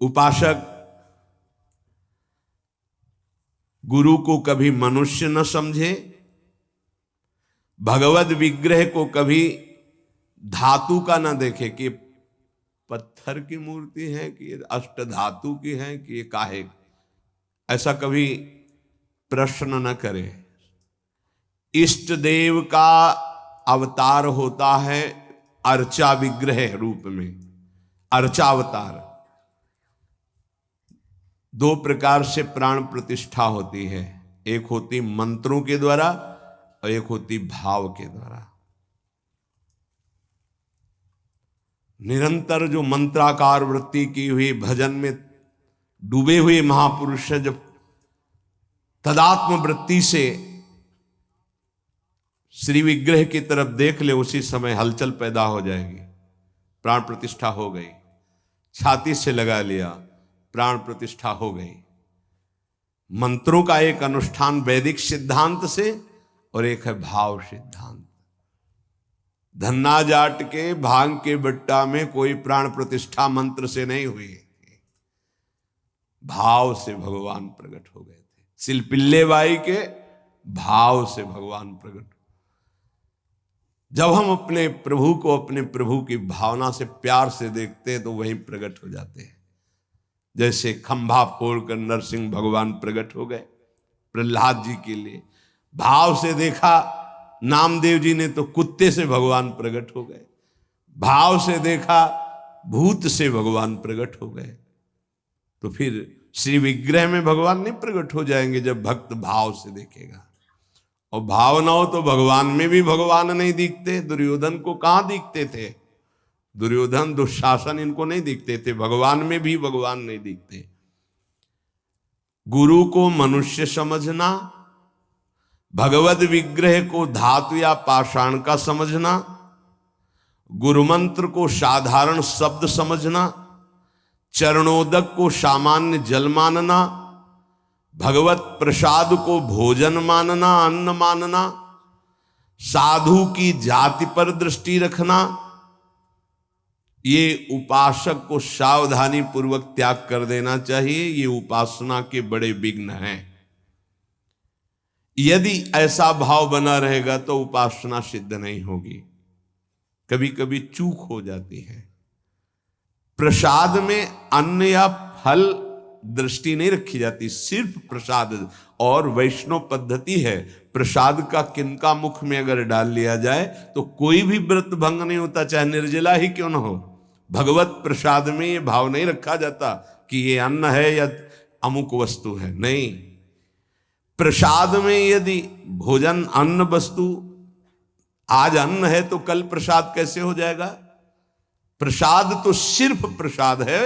उपासक गुरु को कभी मनुष्य न समझे, भगवद विग्रह को कभी धातु का न देखे कि पत्थर की मूर्ति है कि अष्ट धातु की है कि ये काहे, ऐसा कभी प्रश्न न करे। इष्ट देव का अवतार होता है अर्चा विग्रह रूप में, अर्चावतार। दो प्रकार से प्राण प्रतिष्ठा होती है, एक होती मंत्रों के द्वारा और एक होती भाव के द्वारा। निरंतर जो मंत्राकार वृत्ति की हुई भजन में डूबे हुए महापुरुष जब तदात्म वृत्ति से श्री विग्रह की तरफ देख ले, उसी समय हलचल पैदा हो जाएगी। प्राण प्रतिष्ठा हो गई, छाती से लगा लिया, प्राण प्रतिष्ठा हो गई। मंत्रों का एक अनुष्ठान वैदिक सिद्धांत से और एक है भाव सिद्धांत। धन्ना जाट के भांग के बट्टा में कोई प्राण प्रतिष्ठा मंत्र से नहीं हुई, भाव से भगवान प्रकट हो गए थे। सिलपिल्ले बाई के भाव से भगवान प्रकट। जब हम अपने प्रभु को अपने प्रभु की भावना से प्यार से देखते हैं तो वहीं प्रकट हो जाते हैं। जैसे खंभा फोड़कर नरसिंह भगवान प्रकट हो गए प्रहलाद जी के लिए, भाव से देखा। नामदेव जी ने तो कुत्ते से भगवान प्रकट हो गए, भाव से देखा भूत से भगवान प्रकट हो गए। तो फिर श्री विग्रह में भगवान नहीं प्रकट हो जाएंगे जब भक्त भाव से देखेगा। और भाव ना हो तो भगवान में भी भगवान नहीं दिखते। दुर्योधन को कहां दिखते थे? दुर्योधन दुशासन इनको नहीं दिखते थे, भगवान में भी भगवान नहीं दिखते। गुरु को मनुष्य समझना, भगवद विग्रह को धातु या पाषाण का समझना, गुरु मंत्र को साधारण शब्द समझना, चरणोदक को सामान्य जल मानना, भगवत प्रसाद को भोजन मानना, अन्न मानना, साधु की जाति पर दृष्टि रखना, ये उपासक को सावधानी पूर्वक त्याग कर देना चाहिए। ये उपासना के बड़े विघ्न हैं। यदि ऐसा भाव बना रहेगा तो उपासना सिद्ध नहीं होगी। कभी कभी चूक हो जाती है। प्रसाद में अन्न या फल दृष्टि नहीं रखी जाती, सिर्फ प्रसाद। और वैष्णव पद्धति है, प्रसाद का किनका मुख में अगर डाल लिया जाए तो कोई भी व्रत भंग नहीं होता, चाहे निर्जला ही क्यों न हो। भगवत प्रसाद में ये भाव नहीं रखा जाता कि ये अन्न है या अमुक वस्तु है, नहीं। प्रसाद में यदि भोजन अन्न वस्तु, आज अन्न है तो कल प्रसाद कैसे हो जाएगा? प्रसाद तो सिर्फ प्रसाद है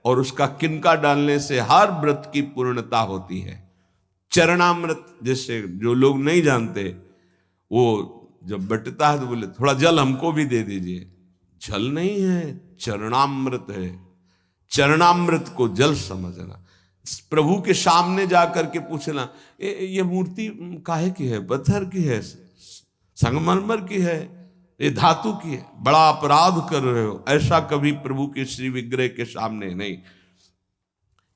और उसका किनका डालने से हर व्रत की पूर्णता होती है। चरणामृत, जैसे जो लोग नहीं जानते, वो जब बटता है तो बोले थोड़ा जल हमको भी दे दीजिए। जल नहीं है, चरणामृत है। चरणामृत को जल समझना। प्रभु के सामने जाकर के पूछना, ये मूर्ति काहे की है? पत्थर की है, संगमरमर की है, ये धातु की है? बड़ा अपराध कर रहे हो। ऐसा कभी प्रभु के श्री विग्रह के सामने नहीं।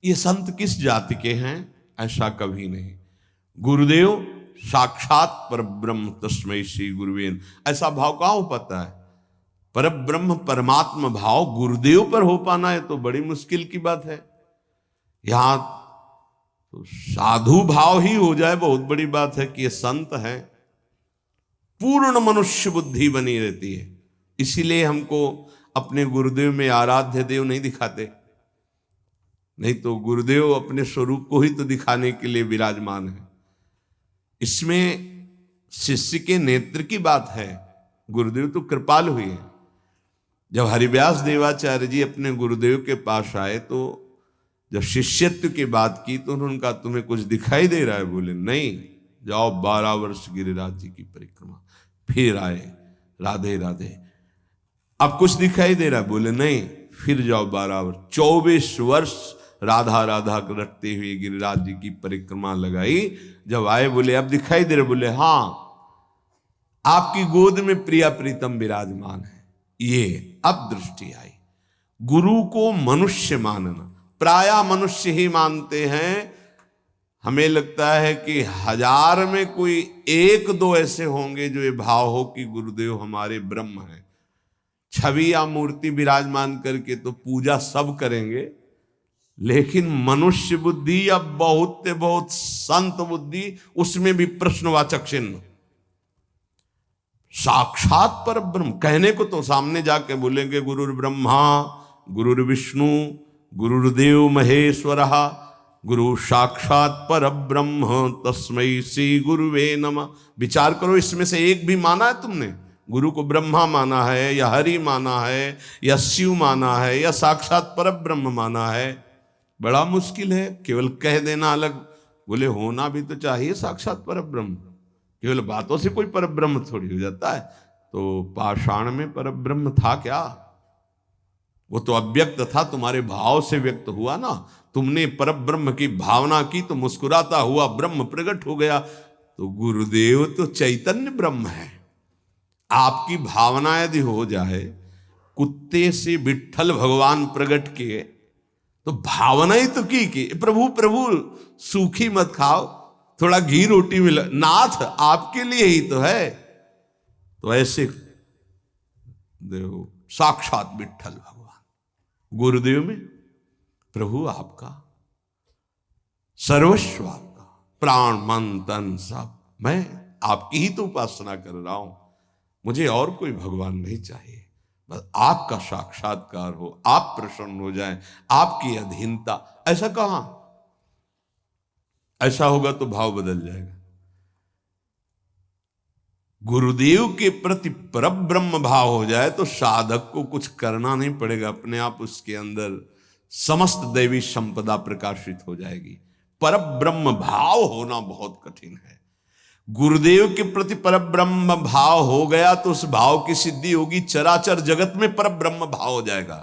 ये संत किस जाति के हैं? ऐसा कभी नहीं। गुरुदेव साक्षात परब्रह्म तस्मै श्री गुरुवे, ऐसा भाव कहाँ हो पाता है? परब्रह्म परमात्मा भाव गुरुदेव पर हो पाना है तो बड़ी मुश्किल की बात है। यहां तो साधु भाव ही हो जाए बहुत बड़ी बात है कि ये संत है। पूर्ण मनुष्य बुद्धि बनी रहती है। इसीलिए हमको अपने गुरुदेव में आराध्य देव नहीं दिखाते, नहीं तो गुरुदेव अपने स्वरूप को ही तो दिखाने के लिए विराजमान है। इसमें शिष्य के नेत्र की बात है। गुरुदेव तो कृपालु हुए हैं। जब हरिव्यास देवाचार्य जी अपने गुरुदेव के पास आए तो जब शिष्यत्व की बात की तो उन्होंने कहा, तुम्हें कुछ दिखाई दे रहा है? बोले नहीं। जाओ 12 वर्ष गिरिराज जी की परिक्रमा। फिर आए, राधे राधे। अब कुछ दिखाई दे रहा है? बोले नहीं। फिर जाओ 12 वर्ष, 24 वर्ष राधा राधा रटते हुए गिरिराज जी की परिक्रमा लगाई। जब आए बोले अब दिखाई दे रहे? बोले हाँ, आपकी गोद में प्रिया प्रीतम विराजमान है। ये अब दृष्टि आई। गुरु को मनुष्य मानना, प्रायः मनुष्य ही मानते हैं। हमें लगता है कि 1000 में कोई 1-2 ऐसे होंगे जो ये भाव हो कि गुरुदेव हमारे ब्रह्म हैं। छवि या मूर्ति विराजमान करके तो पूजा सब करेंगे, लेकिन मनुष्य बुद्धि या बहुत बहुत संत बुद्धि, उसमें भी प्रश्नवाचक चिन्ह। साक्षात पर ब्रह्म कहने को तो सामने जाके बोलेंगे गुरुर ब्रह्मा गुरुर विष्णु गुरुर्देव महेश्वरः गुरु साक्षात पर ब्रह्म तस्मै श्री गुरुवे नमः। विचार करो, इसमें से एक भी माना है तुमने? गुरु को ब्रह्मा माना है या हरि माना है या शिव माना है या साक्षात पर ब्रह्म माना है? बड़ा मुश्किल है। केवल कह देना अलग, बोले होना भी तो चाहिए साक्षात पर ब्रह्म। केवल बातों से कोई पर ब्रह्म थोड़ी हो जाता है। तो पाषाण में पर ब्रह्म था क्या? वो तो अव्यक्त था, तुम्हारे भाव से व्यक्त हुआ ना। तुमने पर ब्रह्म की भावना की तो मुस्कुराता हुआ ब्रह्म प्रकट हो गया। तो गुरुदेव तो चैतन्य ब्रह्म है। आपकी भावना यदि हो जाए कुत्ते से विट्ठल भगवान प्रकट किए, तो भावना ही तो की प्रभु प्रभु सूखी मत खाओ, थोड़ा घी रोटी मिला, नाथ आपके लिए ही तो है। तो ऐसे देव साक्षात विट्ठल भगवान गुरुदेव में प्रभु आपका सर्वस्व, आपका प्राण मन तन सब, मैं आपकी ही तो उपासना कर रहा हूं। मुझे और कोई भगवान नहीं चाहिए, बस आपका साक्षात्कार हो, आप प्रसन्न हो जाएं, आपकी अधीनता। ऐसा कहां? ऐसा होगा तो भाव बदल जाएगा। गुरुदेव के प्रति परब्रह्म भाव हो जाए तो साधक को कुछ करना नहीं पड़ेगा, अपने आप उसके अंदर समस्त दैवी संपदा प्रकाशित हो जाएगी। परब्रह्म भाव होना बहुत कठिन है। गुरुदेव के प्रति परब्रह्म भाव हो गया तो उस भाव की सिद्धि होगी, चराचर जगत में परब्रह्म भाव हो जाएगा।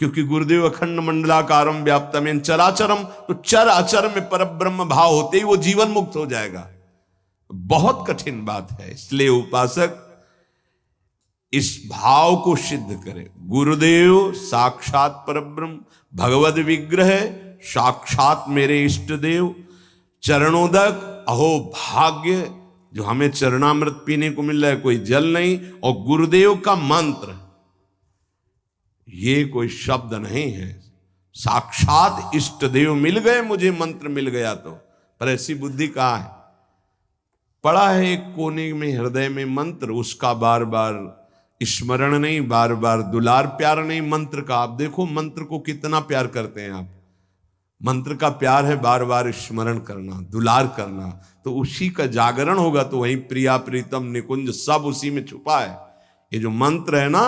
क्योंकि गुरुदेव अखंड मंडलाकारम व्याप्तम चराचरम, तो चराचर में परब्रह्म भाव होते ही वो जीवन मुक्त हो जाएगा। बहुत कठिन बात है। इसलिए उपासक इस भाव को सिद्ध करे। गुरुदेव साक्षात परब्रह्म, भगवद विग्रह साक्षात मेरे इष्ट देव, चरणोदक अहो भाग्य जो हमें चरणामृत पीने को मिल रहा है, कोई जल नहीं। और गुरुदेव का मंत्र, ये कोई शब्द नहीं है, साक्षात इष्ट देव मिल गए, मुझे मंत्र मिल गया तो। पर ऐसी बुद्धि कहाँ है? पड़ा है एक कोने में हृदय में मंत्र, उसका बार बार स्मरण नहीं, बार बार दुलार प्यार नहीं मंत्र का। आप देखो मंत्र को कितना प्यार करते हैं आप। मंत्र का प्यार है बार बार स्मरण करना, दुलार करना, तो उसी का जागरण होगा। तो वहीं प्रिया प्रीतम निकुंज सब उसी में छुपा है। ये जो मंत्र है ना,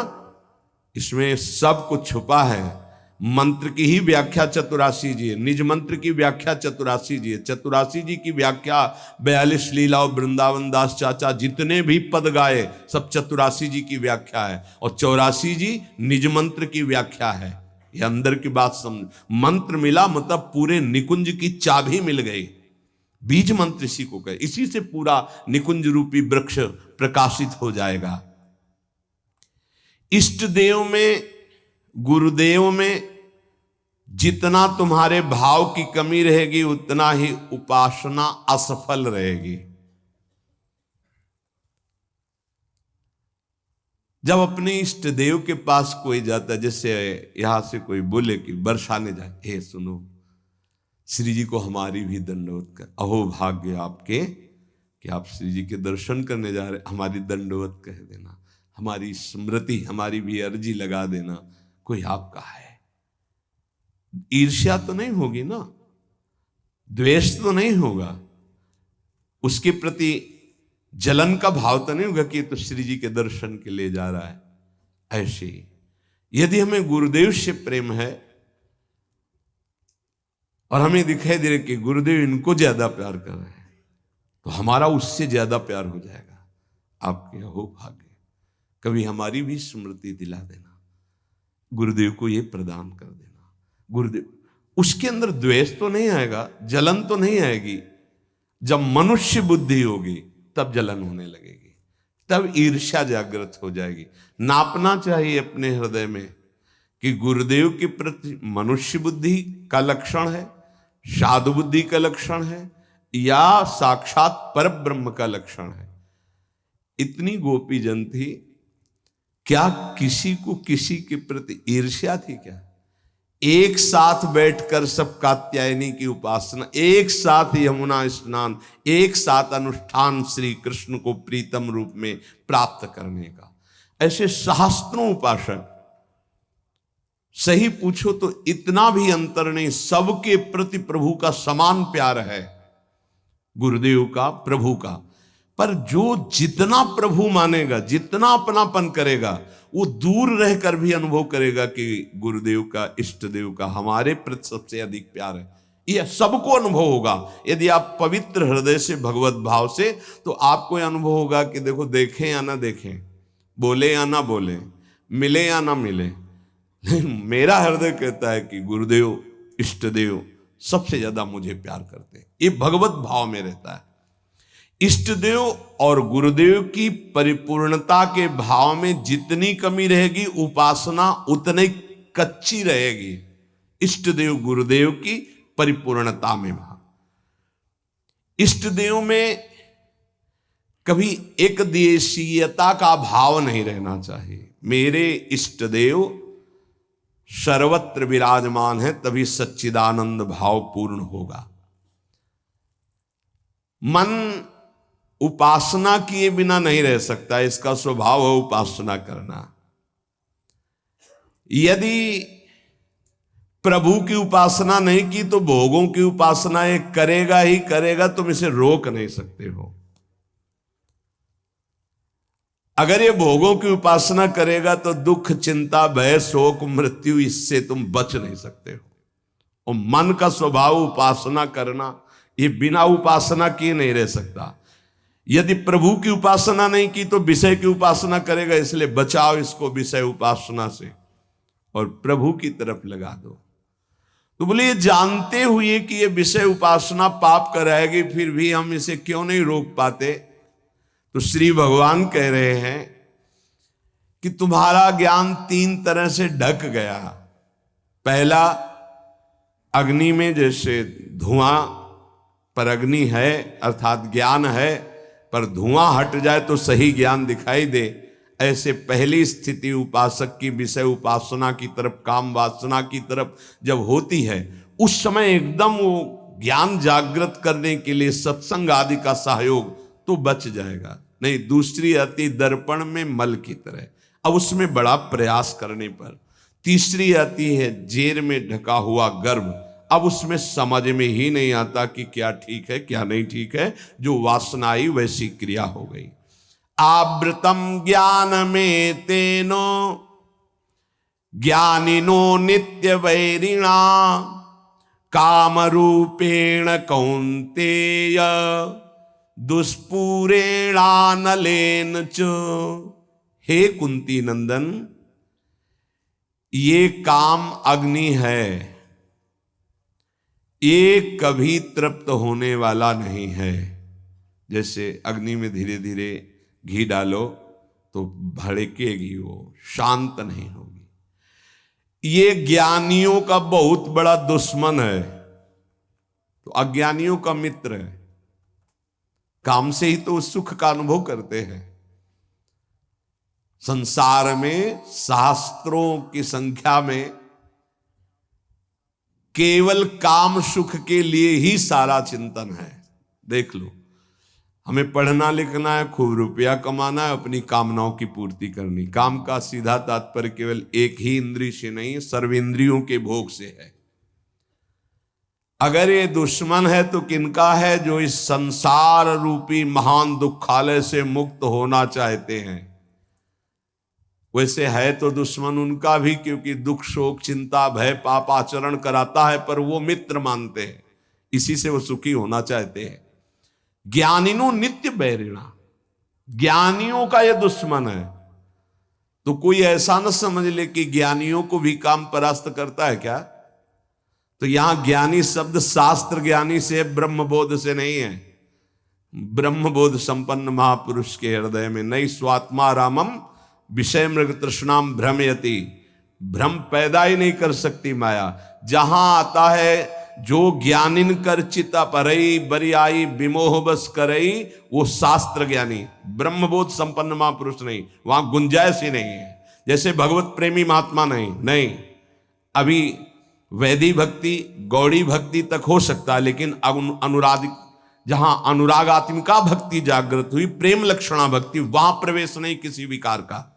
इसमें सब कुछ छुपा है। मंत्र की ही व्याख्या चतुरासी जी है, निज मंत्र की व्याख्या चतुरासी जी है। चतुरासी जी की व्याख्या 42 लीला और वृंदावन दास चाचा जितने भी पद गाए सब चतुरासी जी की व्याख्या है। और 84 जी निज मंत्र की व्याख्या है। ये अंदर की बात समझ। मंत्र मिला मतलब पूरे निकुंज की चाबी मिल गई। बीज मंत्र इसी को कहे, इसी से पूरा निकुंज रूपी वृक्ष प्रकाशित हो जाएगा। इष्ट देव में, गुरुदेव में जितना तुम्हारे भाव की कमी रहेगी उतना ही उपासना असफल रहेगी। जब अपने इष्ट देव के पास कोई जाता, जैसे यहां से कोई बोले कि बरसाने जाए, हे सुनो श्री जी को हमारी भी दंडवत कर, अहो भाग्य आपके कि आप श्री जी के दर्शन करने जा रहे, हमारी दंडवत कह देना, हमारी स्मृति, हमारी भी अर्जी लगा देना। कोई आपका है, ईर्ष्या तो नहीं होगी ना, द्वेष तो नहीं होगा, उसके प्रति जलन का भाव तो नहीं होगा कि तो श्री जी के दर्शन के लिए जा रहा है। ऐसे ही यदि हमें गुरुदेव से प्रेम है और हमें दिखाई दे रहा कि गुरुदेव इनको ज्यादा प्यार कर रहे हैं, तो हमारा उससे ज्यादा प्यार हो जाएगा। आपके हो भाग्य। कभी हमारी भी स्मृति दिला देना, गुरुदेव को ये प्रदान कर देना। गुरुदेव, उसके अंदर द्वेष तो नहीं आएगा, जलन तो नहीं आएगी। जब मनुष्य बुद्धि होगी तब जलन होने लगेगी, तब ईर्ष्या जागृत हो जाएगी। नापना चाहिए अपने हृदय में कि गुरुदेव के प्रति मनुष्य बुद्धि का लक्षण है, साधु बुद्धि का लक्षण है, या साक्षात पर ब्रह्म का लक्षण है। इतनी गोपीजन थी, क्या किसी को किसी के प्रति ईर्ष्या थी क्या? एक साथ बैठकर सब कात्यायनी की उपासना, एक साथ यमुना स्नान, एक साथ अनुष्ठान श्री कृष्ण को प्रीतम रूप में प्राप्त करने का। ऐसे सहस्त्रों उपासक, सही पूछो तो इतना भी अंतर नहीं, सबके प्रति प्रभु का समान प्यार है, गुरुदेव का, प्रभु का। पर जो जितना प्रभु मानेगा, जितना अपनापन करेगा, वो दूर रहकर भी अनुभव करेगा कि गुरुदेव का, इष्ट देव का हमारे प्रति सबसे अधिक प्यार है। यह सबको अनुभव होगा। यदि आप पवित्र हृदय से, भगवत भाव से, तो आपको यह अनुभव होगा कि देखो, देखें या ना देखें, बोले या ना बोले, मिले या ना मिले, मेरा हृदय कहता है कि गुरुदेव, इष्ट देव सबसे ज्यादा मुझे प्यार करते हैं। ये भगवत भाव में रहता है। इष्ट देव और गुरुदेव की परिपूर्णता के भाव में जितनी कमी रहेगी, उपासना उतनी कच्ची रहेगी। इष्ट देव गुरुदेव की परिपूर्णता में भाव, इष्ट देव में कभी एक देशीयता का भाव नहीं रहना चाहिए। मेरे इष्ट देव सर्वत्र विराजमान है, तभी सच्चिदानंद भाव पूर्ण होगा। मन उपासना किए बिना नहीं रह सकता, इसका स्वभाव है उपासना करना। यदि प्रभु की उपासना नहीं की तो भोगों की उपासना ये करेगा ही करेगा, तुम इसे रोक नहीं सकते हो। अगर ये भोगों की उपासना करेगा तो दुख, चिंता, भय, शोक, मृत्यु, इससे तुम बच नहीं सकते हो। और मन का स्वभाव उपासना करना, ये बिना उपासना किए नहीं रह सकता। यदि प्रभु की उपासना नहीं की तो विषय की उपासना करेगा, इसलिए बचाओ इसको विषय उपासना से और प्रभु की तरफ लगा दो। तो बोले, ये जानते हुए कि ये विषय उपासना पाप कराएगी, फिर भी हम इसे क्यों नहीं रोक पाते? तो श्री भगवान कह रहे हैं कि तुम्हारा ज्ञान तीन तरह से ढक गया। पहला, अग्नि में जैसे धुआं पर अग्नि है, अर्थात ज्ञान है, पर धुआं हट जाए तो सही ज्ञान दिखाई दे, ऐसे पहली स्थिति उपासक की विषय उपासना की तरफ, काम वासना की तरफ जब होती है, उस समय एकदम वो ज्ञान जागृत करने के लिए सत्संग आदि का सहयोग तो बच जाएगा। नहीं, दूसरी आती दर्पण में मल की तरह, अब उसमें बड़ा प्रयास करने पर। तीसरी आती है जेर में ढका हुआ गर्भ, अब उसमें समझ में ही नहीं आता कि क्या ठीक है क्या नहीं ठीक है, जो वासना आई वैसी क्रिया हो गई। आवृतम ज्ञान में तेनो ज्ञानिनो नित्य वैरिणा काम रूपेण कौन्तेय दुष्पूरेणानलेन च। हे कुंती नंदन, ये काम अग्नि है, ये कभी तृप्त होने वाला नहीं है। जैसे अग्नि में धीरे धीरे घी डालो तो भड़केगी, वो शांत नहीं होगी। ये ज्ञानियों का बहुत बड़ा दुश्मन है, तो अज्ञानियों का मित्र है। काम से ही तो सुख का अनुभव करते हैं। संसार में शास्त्रों की संख्या में केवल काम सुख के लिए ही सारा चिंतन है। देख लो, हमें पढ़ना लिखना है, खूब रुपया कमाना है, अपनी कामनाओं की पूर्ति करनी। काम का सीधा तात्पर्य केवल एक ही इंद्रिय से नहीं, सर्वेंद्रियों के भोग से है। अगर ये दुश्मन है तो किनका है? जो इस संसार रूपी महान दुखालय से मुक्त होना चाहते हैं। वैसे है तो दुश्मन उनका भी, क्योंकि दुख, शोक, चिंता, भय, पाप आचरण कराता है, पर वो मित्र मानते हैं, इसी से वो सुखी होना चाहते हैं। ज्ञानिनो नित्य बैरिणा, ज्ञानियों का यह दुश्मन है। तो कोई ऐसा न समझ ले कि ज्ञानियों को भी काम परास्त करता है क्या? तो यहां ज्ञानी शब्द शास्त्र ज्ञानी से, ब्रह्मबोध से नहीं है। ब्रह्मबोध संपन्न महापुरुष के हृदय में नहीं। स्वात्मा रामम विषय मृग तृष्णाम भ्रमयति भ्रम पैदा ही नहीं कर सकती माया। जहां आता है जो ज्ञानिन कर चिता परई बरियाई विमोह बस करई, वो शास्त्र ज्ञानी ब्रह्मबोध संपन्न महापुरुष नहीं, वहां गुंजाइश ही नहीं है। जैसे भगवत प्रेमी महात्मा नहीं, अभी वैदी भक्ति गौड़ी भक्ति तक हो सकता है, लेकिन अनुराग, जहां अनुरागात्मिका भक्ति जागृत हुई, प्रेम लक्षणा भक्ति, वहां प्रवेश नहीं किसी विकार का।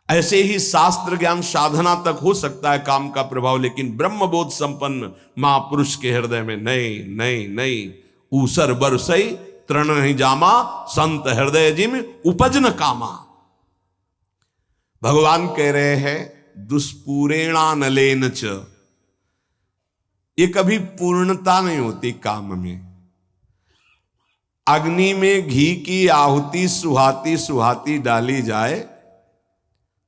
ऐसे ही शास्त्र ज्ञान साधना तक हो सकता है काम का प्रभाव, लेकिन ब्रह्मबोध संपन्न महापुरुष के हृदय में नहीं। ऊसर बरसई तृण नहीं जामा, संत हृदय जिम उपज न कामा। भगवान कह रहे हैं दुष्पूरेणा नलेन च, ये कभी पूर्णता नहीं होती काम में। अग्नि में घी की आहुति सुहाती सुहाती डाली जाए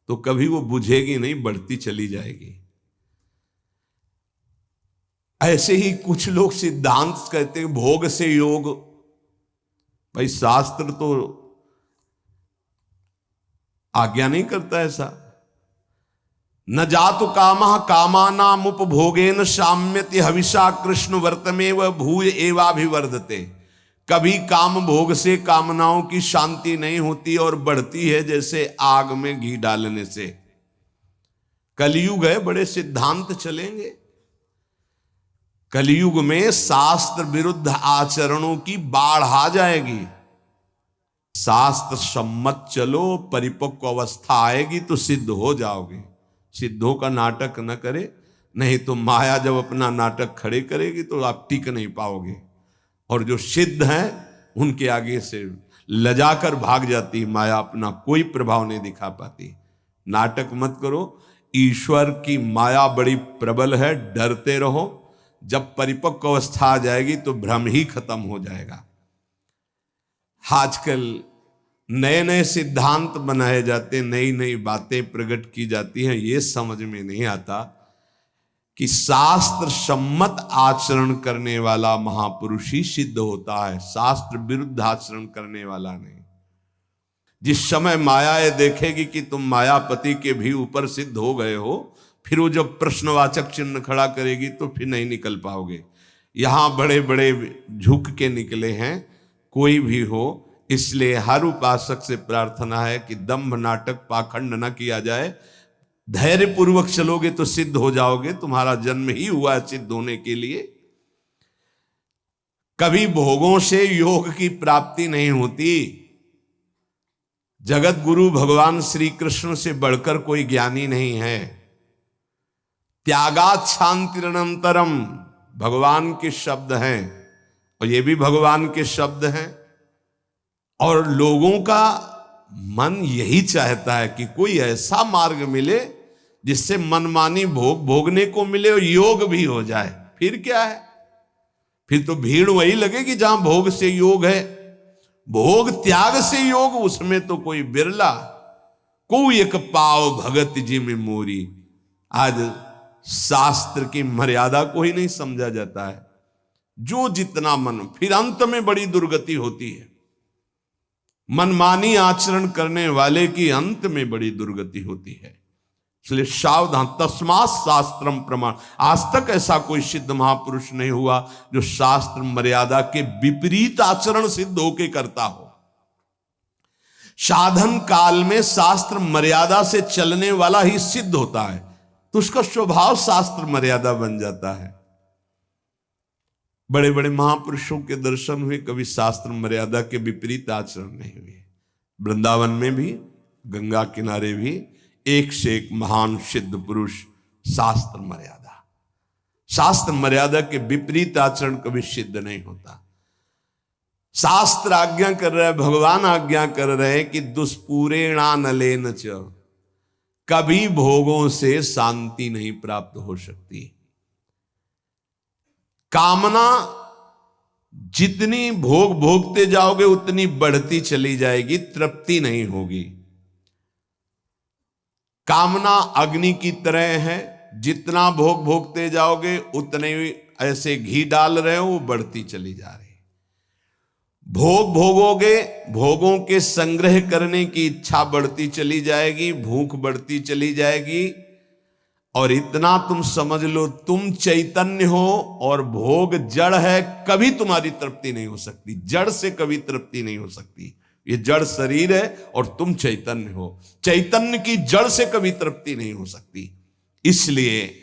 तो कभी वो बुझेगी नहीं, बढ़ती चली जाएगी। ऐसे ही कुछ लोग सिद्धांत कहते हैं भोग से योग। भाई शास्त्र तो आज्ञा नहीं करता ऐसा। न जातु कामः कामानाम उपभोगेन साम्यति हविषा कृष्ण वर्तमेव भूय एवाभिवर्धते। कभी काम भोग से कामनाओं की शांति नहीं होती और बढ़ती है जैसे आग में घी डालने से। कलयुग है, बड़े सिद्धांत चलेंगे। कलयुग में शास्त्र विरुद्ध आचरणों की बाढ़ आ जाएगी। शास्त्र सम्मत चलो, परिपक्व अवस्था आएगी तो सिद्ध हो जाओगे। सिद्धों का नाटक न करे, नहीं तो माया जब अपना नाटक खड़े करेगी तो आप टिक नहीं पाओगे। और जो सिद्ध हैं उनके आगे से लजाकर भाग जाती माया, अपना कोई प्रभाव नहीं दिखा पाती। नाटक मत करो, ईश्वर की माया बड़ी प्रबल है, डरते रहो। जब परिपक्व अवस्था आ जाएगी तो भ्रम ही खत्म हो जाएगा। आजकल नए नए सिद्धांत बनाए जाते, नई नई बातें प्रकट की जाती हैं। ये समझ में नहीं आता कि शास्त्र सम्मत आचरण करने वाला महापुरुष ही सिद्ध होता है, शास्त्र विरुद्ध आचरण करने वाला नहीं। जिस समय माया ये देखेगी कि तुम मायापति के भी ऊपर सिद्ध हो गए हो, फिर वो जब प्रश्नवाचक चिन्ह खड़ा करेगी तो फिर नहीं निकल पाओगे। यहां बड़े बड़े झुक के निकले हैं, कोई भी हो। इसलिए हर उपासक से प्रार्थना है कि दंभ नाटक पाखंड न किया जाए। धैर्य पूर्वक चलोगे तो सिद्ध हो जाओगे। तुम्हारा जन्म ही हुआ है सिद्ध होने के लिए। कभी भोगों से योग की प्राप्ति नहीं होती। जगत गुरु भगवान श्री कृष्ण से बढ़कर कोई ज्ञानी नहीं है। त्यागात शांतिरनंतरम भगवान के शब्द हैं, और ये भी भगवान के शब्द हैं। और लोगों का मन यही चाहता है कि कोई ऐसा मार्ग मिले जिससे मनमानी भोग भोगने को मिले और योग भी हो जाए। फिर क्या है, फिर तो भीड़ वही लगेगी जहां भोग से योग है। भोग त्याग से योग, उसमें तो कोई बिरला। कोई एक पाव भगत जी में मोरी। आज शास्त्र की मर्यादा को ही नहीं समझा जाता है। जो जितना मन, फिर अंत में बड़ी दुर्गति होती है। मनमानी आचरण करने वाले की अंत में बड़ी दुर्गति होती है। इसलिए सावधान, तस्मात् शास्त्रम प्रमाण। आज तक ऐसा कोई सिद्ध महापुरुष नहीं हुआ जो शास्त्र मर्यादा के विपरीत आचरण सिद्ध होके करता हो। साधन काल में शास्त्र मर्यादा से चलने वाला ही सिद्ध होता है, तो उसका स्वभाव शास्त्र मर्यादा बन जाता है। बड़े बड़े महापुरुषों के दर्शन हुए, कभी शास्त्र मर्यादा के विपरीत आचरण नहीं हुए। वृंदावन में भी, गंगा किनारे भी एक से एक महान सिद्ध पुरुष। शास्त्र मर्यादा के विपरीत आचरण कभी सिद्ध नहीं होता। शास्त्र आज्ञा कर रहा है, भगवान आज्ञा कर रहे हैं कि दुष्पूरेणा नलेन च, कभी भोगों से शांति नहीं प्राप्त हो सकती। कामना जितनी भोग भोगते जाओगे उतनी बढ़ती चली जाएगी, तृप्ति नहीं होगी। कामना अग्नि की तरह है, जितना भोग भोगते जाओगे उतने ऐसे घी डाल रहे हो, वो बढ़ती चली जा रही। भोग भोगोगे, भोगों के संग्रह करने की इच्छा बढ़ती चली जाएगी, भूख बढ़ती चली जाएगी, और इतना तुम समझ लो, तुम चैतन्य हो और भोग जड़ है, कभी तुम्हारी तृप्ति नहीं हो सकती, जड़ से कभी तृप्ति नहीं हो सकती। ये जड़ शरीर है और तुम चैतन्य हो, चैतन्य की जड़ से कभी तृप्ति नहीं हो सकती। इसलिए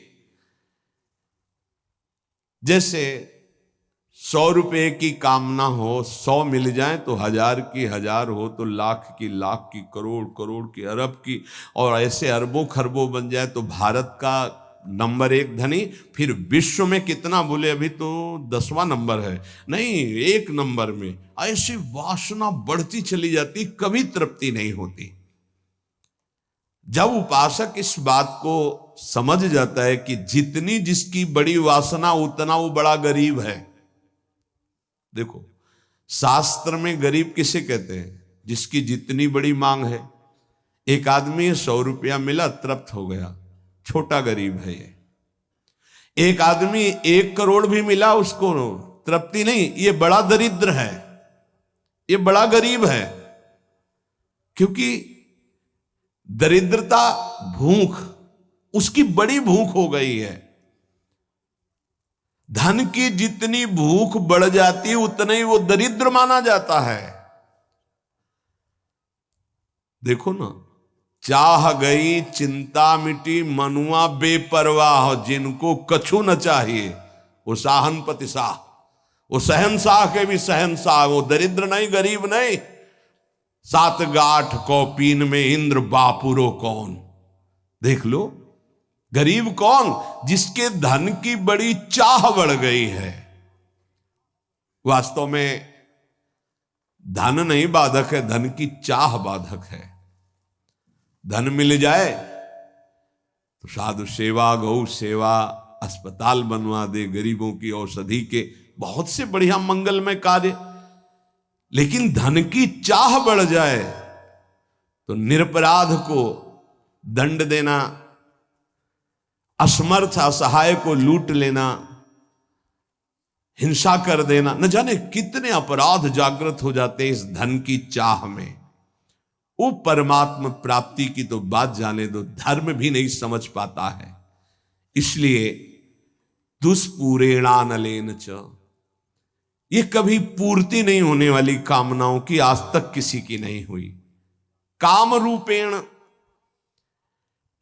जैसे 100 रुपए की कामना हो, 100 मिल जाए तो 1000 की 1000 हो तो लाख की लाख की, करोड़ करोड़ की, अरब की, और ऐसे अरबों खरबों बन जाए तो भारत का नंबर 1 धनी, फिर विश्व में कितना बोले, अभी तो 10वां नंबर है, नहीं 1 नंबर में। ऐसी वासना बढ़ती चली जाती, कभी तृप्ति नहीं होती। जब उपासक इस बात को समझ जाता है कि जितनी जिसकी बड़ी वासना उतना वो बड़ा गरीब है। देखो शास्त्र में गरीब किसे कहते हैं? जिसकी जितनी बड़ी मांग है। एक आदमी 100 रुपया मिला, तृप्त हो गया, छोटा गरीब है ये। एक आदमी 1 करोड़ भी मिला, उसको तृप्ति नहीं, ये बड़ा दरिद्र है, ये बड़ा गरीब है। क्योंकि दरिद्रता भूख, उसकी बड़ी भूख हो गई है। धन की जितनी भूख बढ़ जाती है उतना ही वो दरिद्र माना जाता है। देखो ना, चाह गई चिंता मिटी, मनुआ बेपरवाह, जिनको कछु न चाहिए वो साहनपति शाह, वो शहनशाह के भी शहनशाह, वो दरिद्र नहीं गरीब नहीं। 7 गांठ कौपीन में इंद्र बापुरो कौन। देख लो, गरीब कौन? जिसके धन की बड़ी चाह बढ़ गई है। वास्तव में धन नहीं बाधक है, धन की चाह बाधक है। धन मिल जाए तो साधु सेवा, गौ सेवा, अस्पताल बनवा दे, गरीबों की औषधि के बहुत से बढ़िया मंगलमय कार्य। लेकिन धन की चाह बढ़ जाए तो निरपराध को दंड देना, असमर्थ असहाय को लूट लेना, हिंसा कर देना, न जाने कितने अपराध जागृत हो जाते हैं इस धन की चाह में। वो परमात्मा प्राप्ति की तो बात जाने दो, धर्म भी नहीं समझ पाता है। इसलिए दुष्पूरेणानलेन च, ये कभी पूर्ति नहीं होने वाली कामनाओं की आज तक किसी की नहीं हुई। काम रूपेण,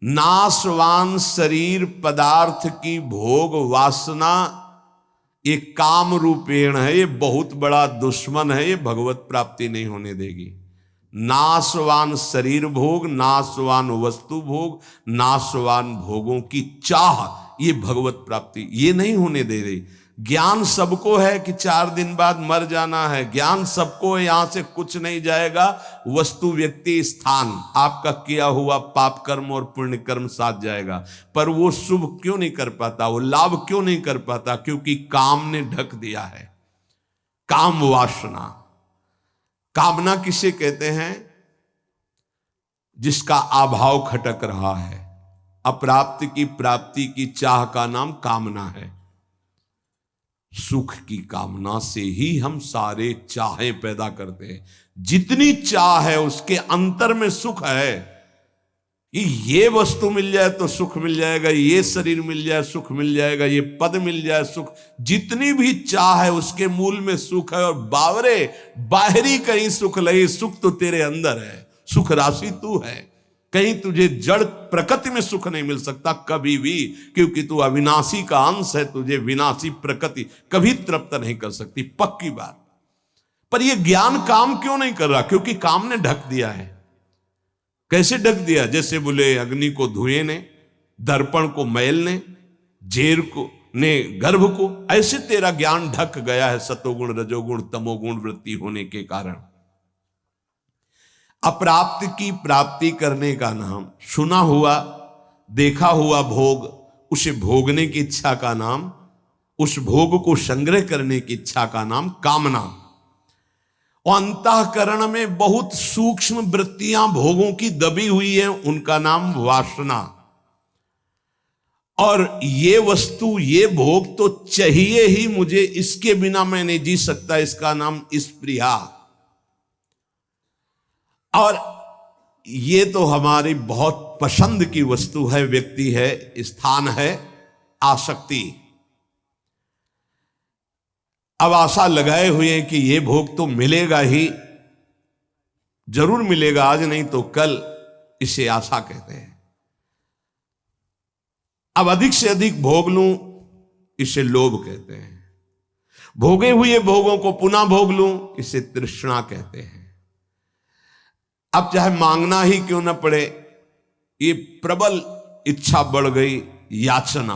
नाशवान शरीर पदार्थ की भोग वासना, ये काम रूपेण है, ये बहुत बड़ा दुश्मन है, ये भगवत प्राप्ति नहीं होने देगी। नाशवान शरीर भोग, नाशवान वस्तु भोग, नाशवान भोगों की चाह, ये भगवत प्राप्ति ये नहीं होने दे रही। ज्ञान सबको है कि 4 दिन बाद मर जाना है, ज्ञान सबको है, यहां से कुछ नहीं जाएगा। वस्तु, व्यक्ति, स्थान, आपका किया हुआ पाप कर्म और पुण्य कर्म साथ जाएगा। पर वो शुभ क्यों नहीं कर पाता, वो लाभ क्यों नहीं कर पाता? क्योंकि काम ने ढक दिया है। काम वासना, कामना किसे कहते हैं? जिसका अभाव खटक रहा है। अप्राप्त की प्राप्ति की चाह का नाम कामना है। सुख की कामना से ही हम सारे चाहें पैदा करते हैं। जितनी चाह है उसके अंतर में सुख है कि ये वस्तु मिल जाए तो सुख मिल जाएगा, ये शरीर मिल जाए सुख मिल जाएगा, ये पद मिल जाए सुख। जितनी भी चाह है उसके मूल में सुख है। और बावरे बाहरी कहीं सुख लगे, सुख तो तेरे अंदर है, सुख राशि तू है। कहीं तुझे जड़ प्रकृति में सुख नहीं मिल सकता कभी भी, क्योंकि तू अविनाशी का अंश है। तुझे विनाशी प्रकृति कभी तृप्त नहीं कर सकती, पक्की बात। पर यह ज्ञान काम क्यों नहीं कर रहा? क्योंकि काम ने ढक दिया है। कैसे ढक दिया? जैसे बोले अग्नि को धुएं ने, दर्पण को मैल ने, जेर को ने गर्भ को, ऐसे तेरा ज्ञान ढक गया है सतोगुण रजोगुण तमोगुण वृत्ति होने के कारण। अप्राप्त की प्राप्ति करने का नाम, सुना हुआ देखा हुआ भोग, उसे भोगने की इच्छा का नाम, उस भोग को संग्रह करने की इच्छा का नाम कामना। और अंतःकरण में बहुत सूक्ष्म वृत्तियां भोगों की दबी हुई है, उनका नाम वासना। और ये वस्तु, ये भोग तो चाहिए ही मुझे, इसके बिना मैं नहीं जी सकता, इसका नाम स्पृहा। और ये तो हमारी बहुत पसंद की वस्तु है, व्यक्ति है, स्थान है आसक्ति। अब आशा लगाए हुए हैं कि ये भोग तो मिलेगा ही, जरूर मिलेगा, आज नहीं तो कल, इसे आशा कहते हैं। अब अधिक से अधिक भोग लूं, इसे लोभ कहते हैं। भोगे हुए भोगों को पुनः भोग लूं, इसे तृष्णा कहते हैं। अब चाहे मांगना ही क्यों न पड़े, ये प्रबल इच्छा बढ़ गई, याचना।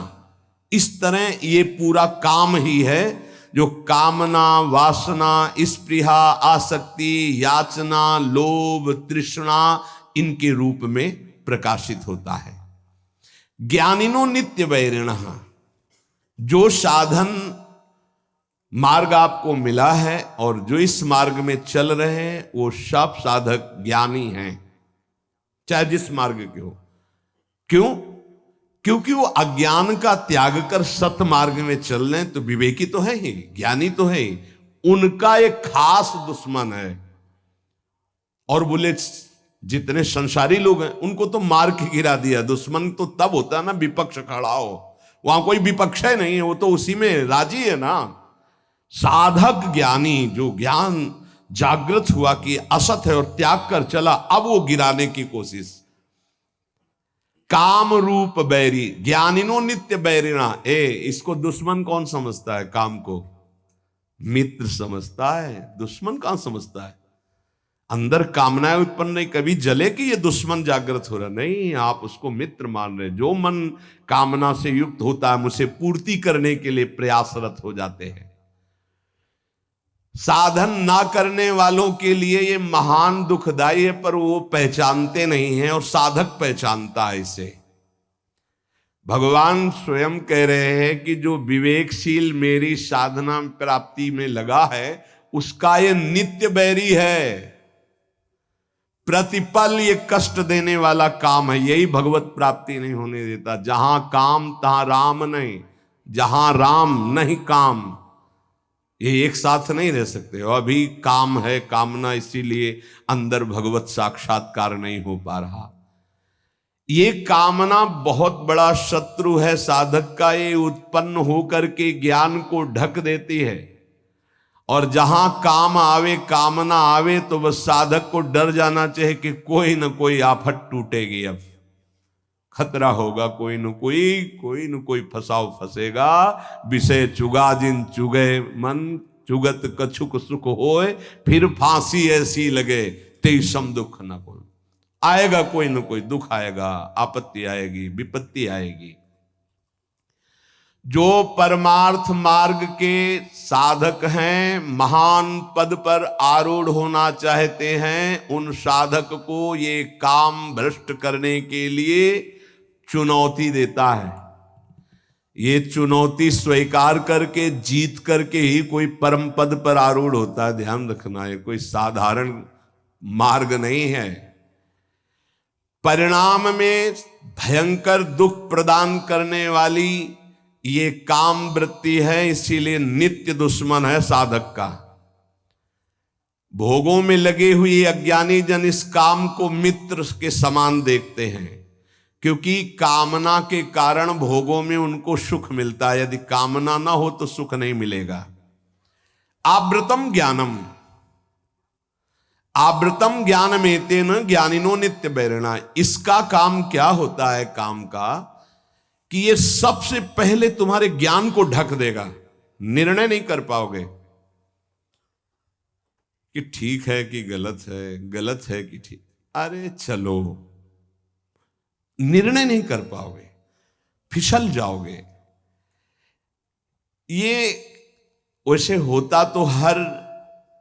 इस तरह ये पूरा काम ही है जो कामना, वासना, स्पृहा, आसक्ति, याचना, लोभ, तृष्णा इनके रूप में प्रकाशित होता है। ज्ञानिनो नित्य वैरिणः, जो साधन मार्ग आपको मिला है और जो इस मार्ग में चल रहे हैं वो सब साधक ज्ञानी हैं, चाहे जिस मार्ग के हो। क्यों? क्योंकि वो अज्ञान का त्याग कर सत मार्ग में चल रहे हैं, तो विवेकी तो है ही, ज्ञानी तो है ही। उनका एक खास दुश्मन है। और बोले जितने संसारी लोग हैं उनको तो मार के गिरा दिया। दुश्मन तो तब होता है ना विपक्ष खड़ा हो, वहां कोई विपक्ष है नहीं, वो तो उसी में राजी है ना। साधक ज्ञानी, जो ज्ञान जागृत हुआ कि असत है और त्याग कर चला, अब वो गिराने की कोशिश। काम रूप बैरी, ज्ञानिनो नित्य बैरिणा। इसको दुश्मन कौन समझता है? काम को मित्र समझता है, दुश्मन कहां समझता है। अंदर कामनाएं उत्पन्न नहीं, कभी जले कि ये दुश्मन जागृत हो रहा, नहीं, आप उसको मित्र मान रहे। जो मन कामना से युक्त होता है उसे पूर्ति करने के लिए प्रयासरत हो जाते हैं। साधन ना करने वालों के लिए ये महान दुखदाई है, पर वो पहचानते नहीं हैं और साधक पहचानता है इसे। भगवान स्वयं कह रहे हैं कि जो विवेकशील मेरी साधना प्राप्ति में लगा है उसका ये नित्य बैरी है। प्रतिपल ये कष्ट देने वाला काम है, यही भगवत प्राप्ति नहीं होने देता। जहां काम तहां राम नहीं, जहां राम नहीं काम, ये एक साथ नहीं रह सकते। अभी काम है, कामना, इसीलिए अंदर भगवत साक्षात्कार नहीं हो पा रहा। ये कामना बहुत बड़ा शत्रु है साधक का। ये उत्पन्न होकर के ज्ञान को ढक देती है, और जहां काम आवे, कामना आवे, तो बस साधक को डर जाना चाहिए कि कोई न कोई आफत टूटेगी, अब खतरा होगा, कोई न कोई फसाव फंसेगा। विषय चुगा जिन चुगे मन, चुगत कछुक सुख होए, फिर फांसी ऐसी लगे तेसम दुख न कोई। आएगा कोई न कोई दुख आएगा, आपत्ति आएगी, विपत्ति आएगी। जो परमार्थ मार्ग के साधक हैं, महान पद पर आरूढ़ होना चाहते हैं, उन साधक को ये काम भ्रष्ट करने के लिए चुनौती देता है। ये चुनौती स्वीकार करके, जीत करके ही कोई परम पद पर आरूढ़ होता है। ध्यान रखना, ये कोई साधारण मार्ग नहीं है। परिणाम में भयंकर दुख प्रदान करने वाली ये काम वृत्ति है, इसीलिए नित्य दुश्मन है साधक का। भोगों में लगे हुए अज्ञानी जन इस काम को मित्र के समान देखते हैं, क्योंकि कामना के कारण भोगों में उनको सुख मिलता है। यदि कामना ना हो तो सुख नहीं मिलेगा। आवृतम ज्ञानम, आवृतम ज्ञानमें तेन ज्ञानिनो नित्य बैरिणा। इसका काम क्या होता है? काम का कि ये सबसे पहले तुम्हारे ज्ञान को ढक देगा। निर्णय नहीं कर पाओगे कि ठीक है कि गलत है, गलत है कि ठीक, अरे चलो, निर्णय नहीं कर पाओगे, फिसल जाओगे। ये वैसे होता तो हर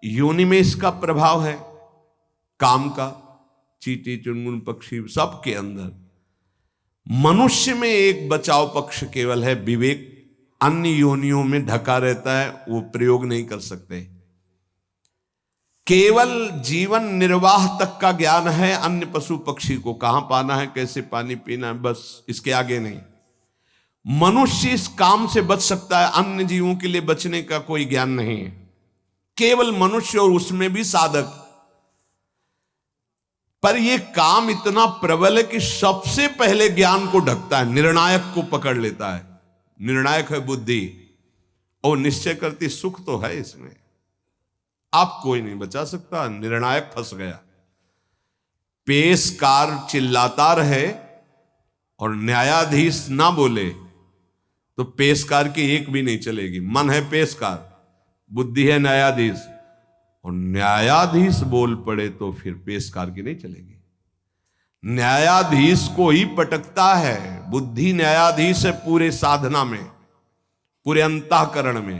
योनि में इसका प्रभाव है, काम का। चींटी, चुनमुन, पक्षी सबके अंदर। मनुष्य में एक बचाव पक्ष केवल है, विवेक अन्य योनियों में ढका रहता है, वो प्रयोग नहीं कर सकते। केवल जीवन निर्वाह तक का ज्ञान है। अन्य पशु पक्षी को कहां पाना है, कैसे पानी पीना है, बस इसके आगे नहीं। मनुष्य इस काम से बच सकता है, अन्य जीवों के लिए बचने का कोई ज्ञान नहीं है। केवल मनुष्य, और उसमें भी साधक। पर यह काम इतना प्रबल है कि सबसे पहले ज्ञान को ढकता है, निर्णायक को पकड़ लेता है। निर्णायक है बुद्धि, और निश्चय करती सुख तो है इसमें, आप कोई नहीं बचा सकता। निर्णायक फंस गया। पेशकार चिल्लाता रहे और न्यायाधीश ना बोले तो पेशकार की एक भी नहीं चलेगी। मन है पेशकार, बुद्धि है न्यायाधीश, और न्यायाधीश बोल पड़े तो फिर पेशकार की नहीं चलेगी। न्यायाधीश को ही पटकता है, बुद्धि न्यायाधीश है पूरे साधना में, पूरे अंतःकरण में।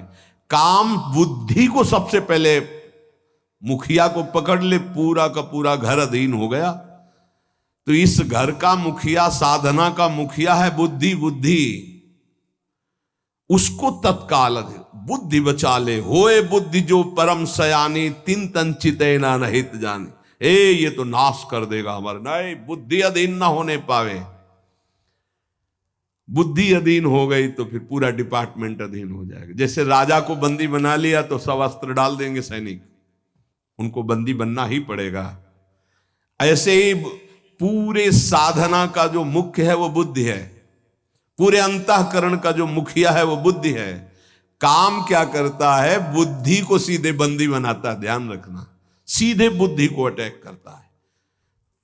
काम बुद्धि को सबसे पहले, मुखिया को पकड़ ले, पूरा का पूरा घर अधीन हो गया। तो इस घर का मुखिया, साधना का मुखिया है बुद्धि। बुद्धि उसको तत्काल बुद्धि बचा ले। होए बुद्धि जो परम सयानी, तिन तंचिते ना नहित जानी। ये तो नाश कर देगा हमारे, नहीं, बुद्धि अधीन ना होने पावे। बुद्धि अधीन हो गई तो फिर पूरा डिपार्टमेंट अधीन हो जाएगा। जैसे राजा को बंदी बना लिया तो सब अस्त्र डाल देंगे सैनिक, उनको बंदी बनना ही पड़ेगा। ऐसे ही पूरे साधना का जो मुख्य है वो बुद्धि है, पूरे अंतःकरण का जो मुखिया है वो बुद्धि है। काम क्या करता है? बुद्धि को सीधे बंदी बनाता है, ध्यान रखना, सीधे बुद्धि को अटैक करता है।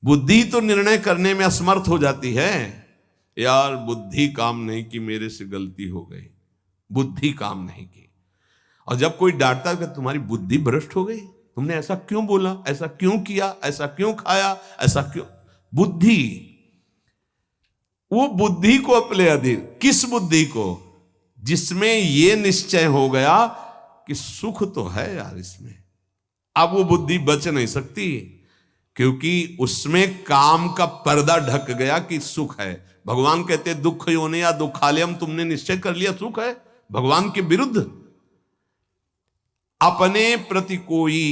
बुद्धि तो निर्णय करने में असमर्थ हो जाती है। यार बुद्धि काम नहीं की, मेरे से गलती हो गई, बुद्धि काम नहीं की। और जब कोई डांटता है कि तुम्हारी बुद्धि भ्रष्ट हो गई, तुमने ऐसा क्यों बोला, ऐसा क्यों किया, ऐसा क्यों खाया, ऐसा क्यों, बुद्धि, वो बुद्धि को अपने अधीन। किस बुद्धि को? जिसमें यह निश्चय हो गया कि सुख तो है यार इसमें। अब वो बुद्धि बच नहीं सकती, क्योंकि उसमें काम का पर्दा ढक गया कि सुख है। भगवान कहते दुख योनि या दुखालयम, तुमने निश्चय कर लिया सुख है, भगवान के विरुद्ध। अपने प्रति कोई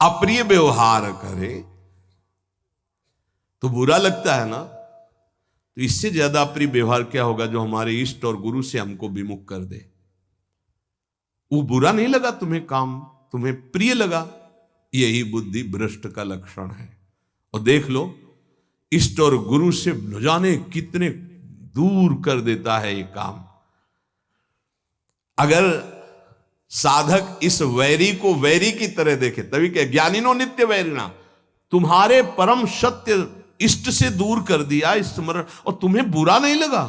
अप्रिय व्यवहार करे तो बुरा लगता है ना। तो इससे ज्यादा अप्रिय व्यवहार क्या होगा जो हमारे इष्ट और गुरु से हमको विमुख कर दे। वो बुरा नहीं लगा तुम्हें, काम तुम्हें प्रिय लगा, यही बुद्धि भ्रष्ट का लक्षण है। और देख लो, इष्ट और गुरु से न जाने कितने दूर कर देता है ये काम। अगर साधक इस वैरी को वैरी की तरह देखे, तभी क्या ज्ञानिनो नित्य वैरिणा, तुम्हारे परम सत्य इष्ट से दूर कर दिया स्मरण, और तुम्हें बुरा नहीं लगा,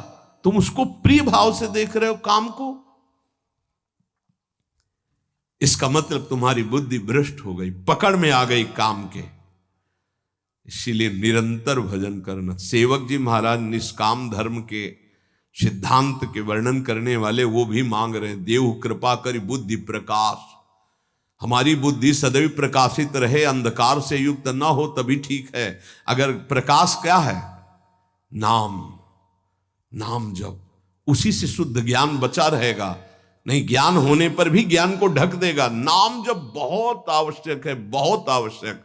तुम उसको प्रिय भाव से देख रहे हो काम को, इसका मतलब तुम्हारी बुद्धि भ्रष्ट हो गई, पकड़ में आ गई काम के। इसीलिए निरंतर भजन करना। सेवक जी महाराज निष्काम धर्म के सिद्धांत के वर्णन करने वाले वो भी मांग रहे हैं, देव कृपा करी बुद्धि प्रकाश, हमारी बुद्धि सदैव प्रकाशित रहे, अंधकार से युक्त ना हो तभी ठीक है। अगर प्रकाश क्या है? नाम, नाम जप, उसी से शुद्ध ज्ञान बचा रहेगा। नहीं, ज्ञान होने पर भी ज्ञान को ढक देगा। नाम जप बहुत आवश्यक है, बहुत आवश्यक।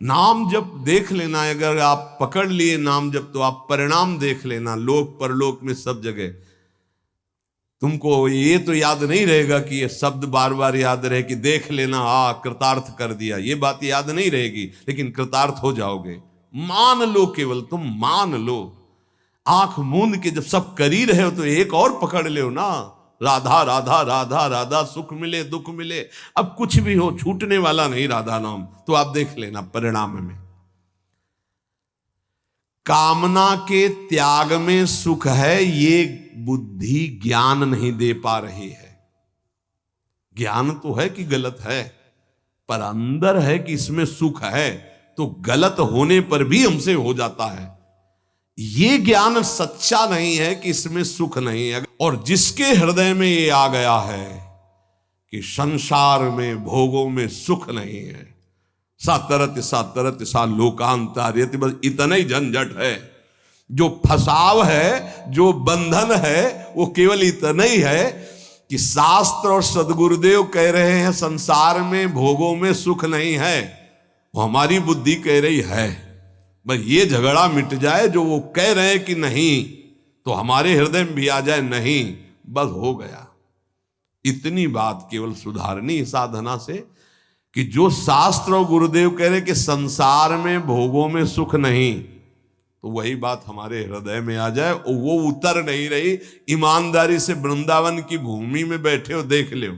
नाम जप देख लेना, अगर आप पकड़ लिए नाम जप तो आप परिणाम देख लेना, लोक परलोक में सब जगह। तुमको ये तो याद नहीं रहेगा कि ये शब्द बार बार याद रहे कि देख लेना, कृतार्थ कर दिया, ये बात याद नहीं रहेगी, लेकिन कृतार्थ हो जाओगे। मान लो, केवल तुम मान लो। आंख मूंद के जब सब कर ही रहे हो तो एक और पकड़ लो ना, राधा राधा राधा राधा, सुख मिले दुख मिले, अब कुछ भी हो छूटने वाला नहीं राधा नाम। तो आप देख लेना परिणाम में। कामना के त्याग में सुख है, ये बुद्धि ज्ञान नहीं दे पा रही है। ज्ञान तो है कि गलत है, पर अंदर है कि इसमें सुख है, तो गलत होने पर भी हमसे हो जाता है। ये ज्ञान सच्चा नहीं है कि इसमें सुख नहीं है। और जिसके हृदय में ये आ गया है कि संसार में भोगों में सुख नहीं है, सातरत सा लोकांतार्यति, बस इतना ही झंझट है। जो फसाव है, जो बंधन है, वो केवल इतना ही है कि शास्त्र और सदगुरुदेव कह रहे हैं संसार में भोगों में सुख नहीं है, वो हमारी बुद्धि कह रही है। बस ये झगड़ा मिट जाए, जो वो कह रहे हैं कि नहीं, तो हमारे हृदय में भी आ जाए नहीं, बस हो गया। इतनी बात केवल सुधारनी साधना से कि जो शास्त्र और गुरुदेव कह रहे कि संसार में भोगों में सुख नहीं, तो वही बात हमारे हृदय में आ जाए और वो उतर नहीं रही। ईमानदारी से वृंदावन की भूमि में बैठे हो, देख लो।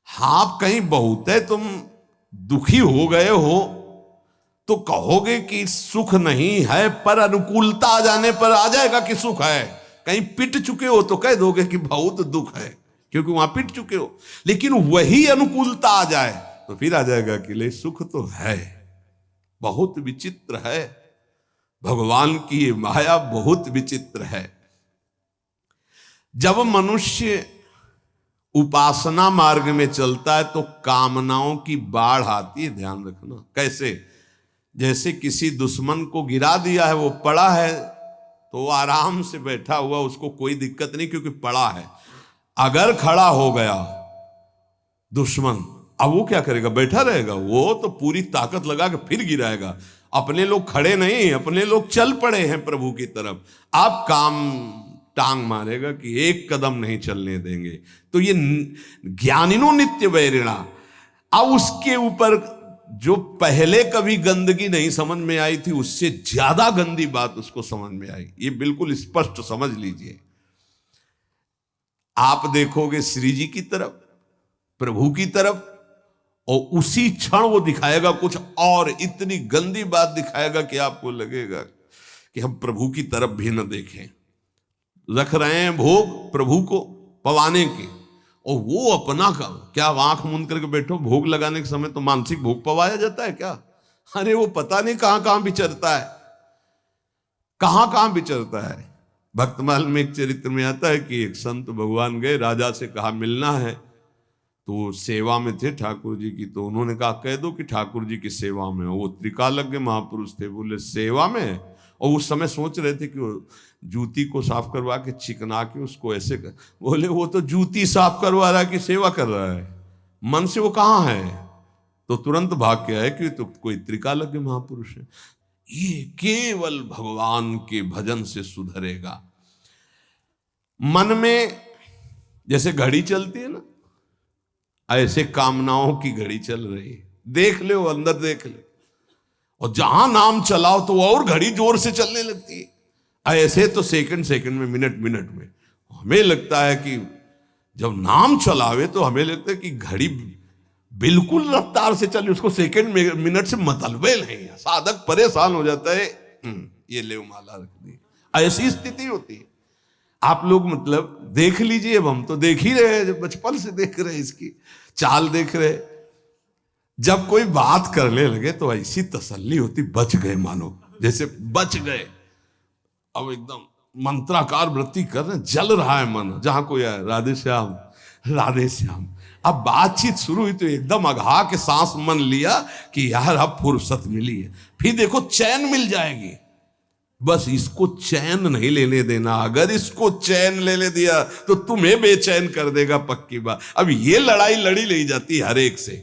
हाँ, कहीं बहुत है तुम दुखी हो गए हो तो कहोगे कि सुख नहीं है, पर अनुकूलता आ जाने पर आ जाएगा कि सुख है। कहीं पिट चुके हो तो कह दोगे कि बहुत दुख है, क्योंकि वहां पिट चुके हो। लेकिन वही अनुकूलता आ जाए तो फिर आ जाएगा कि ले सुख तो है। बहुत विचित्र है भगवान की ये माया, बहुत विचित्र है। जब मनुष्य उपासना मार्ग में चलता है तो कामनाओं की बाढ़ आती है, ध्यान रखना। कैसे? जैसे किसी दुश्मन को गिरा दिया है, वो पड़ा है तो वो आराम से बैठा हुआ, उसको कोई दिक्कत नहीं क्योंकि पड़ा है। अगर खड़ा हो गया दुश्मन, अब वो क्या करेगा? बैठा रहेगा? वो तो पूरी ताकत लगा के फिर गिराएगा। अपने लोग खड़े नहीं, अपने लोग चल पड़े हैं प्रभु की तरफ। आप काम टांग मारेगा कि एक कदम नहीं चलने देंगे। तो ये ज्ञानिनो नित्य वैरिणा। अब उसके ऊपर जो पहले कभी गंदगी नहीं समझ में आई थी, उससे ज्यादा गंदी बात उसको समझ में आई। ये बिल्कुल स्पष्ट समझ लीजिए। आप देखोगे श्री जी की तरफ, प्रभु की तरफ, और उसी क्षण वो दिखाएगा कुछ और, इतनी गंदी बात दिखाएगा कि आपको लगेगा कि हम प्रभु की तरफ भी न देखें। रख रहे हैं भोग प्रभु को पवाने के, और वो अपना का क्या आंख मूंद करके बैठो। भोग लगाने के समय तो मानसिक भोग पवाया जाता है क्या? अरे वो पता नहीं कहां कहां विचरता है, कहां कहां विचरता है। भक्तमाल में एक चरित्र में आता है कि एक संत भगवान गए, राजा से कहा मिलना है, तो सेवा में थे ठाकुर जी की। तो उन्होंने कहा कह दो कि ठाकुर जी की सेवा में। वो त्रिकालज्ञ महापुरुष थे, बोले सेवा में? और उस समय सोच रहे थे कि वो जूती को साफ करवा के चिकना के उसको ऐसे कर। बोले वो तो जूती साफ करवा रहा है कि सेवा कर रहा है? मन से वो कहाँ है? तो तुरंत भाग के आए कि तो कोई त्रिकालज्ञ महापुरुष है। ये केवल भगवान के भजन से सुधरेगा। मन में जैसे घड़ी चलती है ना, ऐसे कामनाओं की घड़ी चल रही है। देख ले, वो अंदर देख ले, और जहां नाम चलाओ तो और घड़ी जोर से चलने लगती है। ऐसे तो सेकंड सेकंड में, मिनट मिनट में। हमें लगता है कि जब नाम चलावे तो हमें लगता है कि घड़ी बिल्कुल रफ्तार से चले, उसको सेकंड मिनट से मतलबे नहीं। साधक परेशान हो जाता है, ये ले माला रख दी। ऐसी स्थिति होती है। आप लोग मतलब देख लीजिए, अब हम तो देख ही रहे हैं, बचपन से देख रहे हैं, इसकी चाल देख रहे। जब कोई बात करने लगे तो ऐसी तसल्ली होती, बच गए, मानो जैसे बच गए। अब एकदम मंत्राकार वृत्ति कर रहे, जल रहा है मन। जहां कोई आए राधे श्याम राधे श्याम। अब बातचीत शुरू हुई तो एकदम अघा के सांस मन लिया कि यार अब फुर्सत मिली है। फिर देखो चैन मिल जाएगी। बस इसको चैन नहीं लेने देना। अगर इसको चैन ले दिया तो तुम्हें बेचैन कर देगा, पक्की बात। अब ये लड़ाई लड़ी ले जाती हर एक से,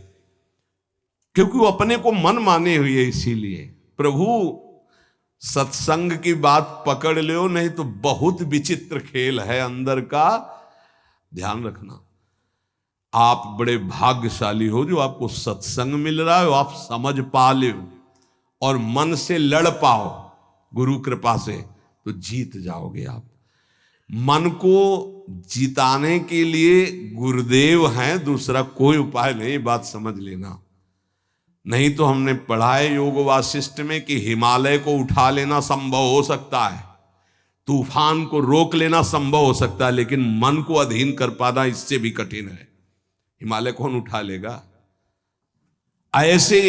क्योंकि वो अपने को मन माने हुई है। इसीलिए प्रभु सत्संग की बात पकड़ लो, नहीं तो बहुत विचित्र खेल है अंदर का। ध्यान रखना, आप बड़े भाग्यशाली हो जो आपको सत्संग मिल रहा है, आप समझ पा लो और मन से लड़ पाओ गुरु कृपा से, तो जीत जाओगे आप। मन को जिताने के लिए गुरुदेव हैं, दूसरा कोई उपाय नहीं। बात समझ लेना। नहीं तो हमने पढ़ा है योग वासिष्ठ में कि हिमालय को उठा लेना संभव हो सकता है, तूफान को रोक लेना संभव हो सकता है, लेकिन मन को अधीन कर पाना इससे भी कठिन है। हिमालय कौन उठा लेगा? ऐसे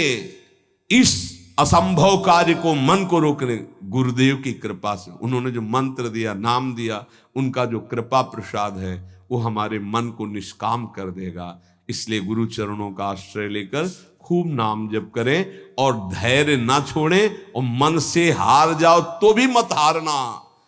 इस असंभव कार्य को, मन को रोकने, गुरुदेव की कृपा से, उन्होंने जो मंत्र दिया, नाम दिया, उनका जो कृपा प्रसाद है, वो हमारे मन को निष्काम कर देगा। इसलिए गुरु चरणों का आश्रय लेकर खूब नाम जप करें और धैर्य ना छोड़ें। और मन से हार जाओ तो भी मत हारना।